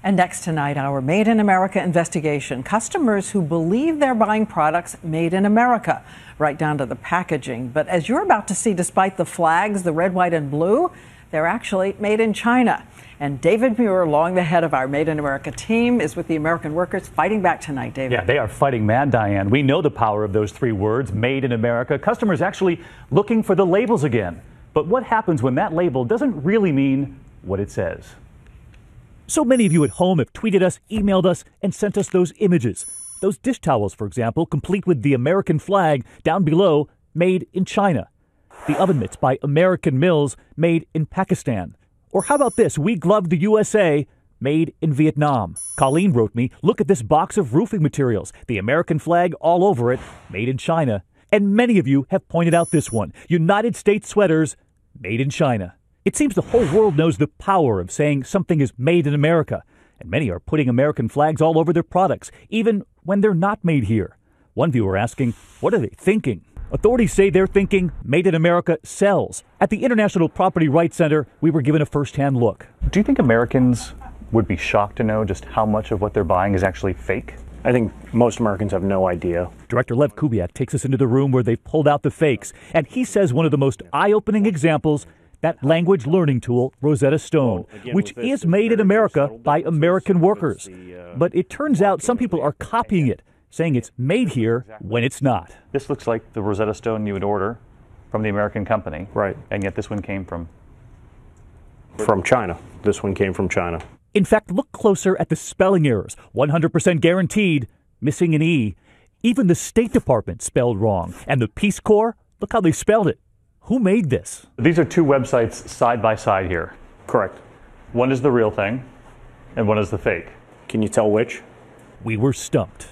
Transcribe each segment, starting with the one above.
And next tonight, our Made in America investigation. Customers who believe they're buying products made in America, right down to the packaging. But as you're about to see, despite the flags, the red, white, and blue, they're actually made in China. And David Muir, along the head of our Made in America team, is with the American workers fighting back tonight, David. Yeah, they are fighting mad, Diane. We know the power of those three words, Made in America. Customers actually looking for the labels again. But what happens when that label doesn't really mean what it says? So many of you at home have tweeted us, emailed us, and sent us those images. Those dish towels, for example, complete with the American flag, down below, made in China. The oven mitts by American Mills, made in Pakistan. Or how about this? We glove the USA, made in Vietnam. Colleen wrote me, look at this box of roofing materials. The American flag all over it, made in China. And many of you have pointed out this one, United States sweaters, made in China. It seems the whole world knows the power of saying something is made in America. And many are putting American flags all over their products, even when they're not made here. One viewer asking, what are they thinking? Authorities say they're thinking Made in America sells. At the International Property Rights Center, we were given a first-hand look. Do you think Americans would be shocked to know just how much of what they're buying is actually fake? I think most Americans have no idea. Director Lev Kubiak takes us into the room where they've pulled out the fakes. And he says one of the most eye-opening examples, that language learning tool, Rosetta Stone, which is made in America by American workers. But it turns out some people are copying it, saying it's made here when it's not. This looks like the Rosetta Stone you would order from the American company. Right. And yet this one came from China. This one came from China. In fact, look closer at the spelling errors. 100% guaranteed, missing an E. Even the State Department spelled wrong. And the Peace Corps, look how they spelled it. Who made this? These are two websites side by side here. Correct. One is the real thing, and one is the fake. Can you tell which? We were stumped.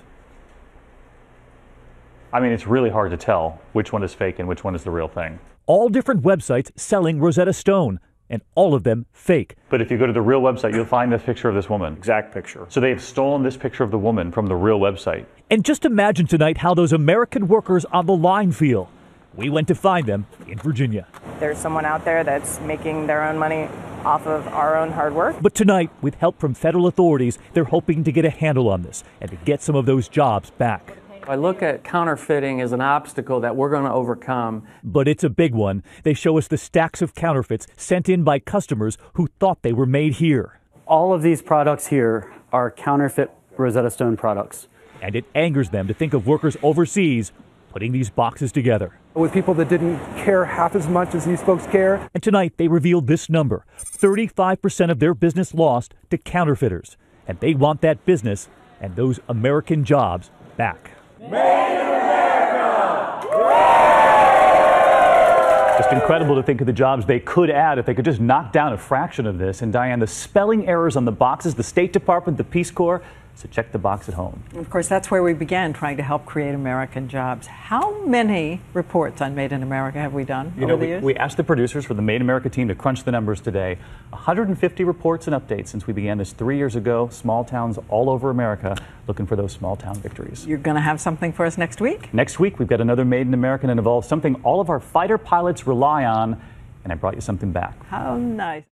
I mean, it's really hard to tell which one is fake and which one is the real thing. All different websites selling Rosetta Stone, and all of them fake. But if you go to the real website, you'll find this picture of this woman. Exact picture. So they've stolen this picture of the woman from the real website. And just imagine tonight how those American workers on the line feel. We went to find them in Virginia. There's someone out there that's making their own money off of our own hard work. But tonight, with help from federal authorities, they're hoping to get a handle on this and to get some of those jobs back. I look at counterfeiting as an obstacle that we're going to overcome. But it's a big one. They show us the stacks of counterfeits sent in by customers who thought they were made here. All of these products here are counterfeit Rosetta Stone products. And it angers them to think of workers overseas putting these boxes together. With people that didn't care half as much as these folks care. And tonight they revealed this number, 35% of their business lost to counterfeiters. And they want that business and those American jobs back. Made in America! Just incredible to think of the jobs they could add if they could just knock down a fraction of this. And Diane, the spelling errors on the boxes, the State Department, the Peace Corps, so check the box at home. Of course, that's where we began, trying to help create American jobs. How many reports on Made in America have we done over the years? We asked the producers for the Made in America team to crunch the numbers today. 150 reports and updates since we began this 3 years ago. Small towns all over America looking for those small town victories. You're going to have something for us next week? Next week, we've got another Made in America that involves something all of our fighter pilots rely on, and I brought you something back. How nice.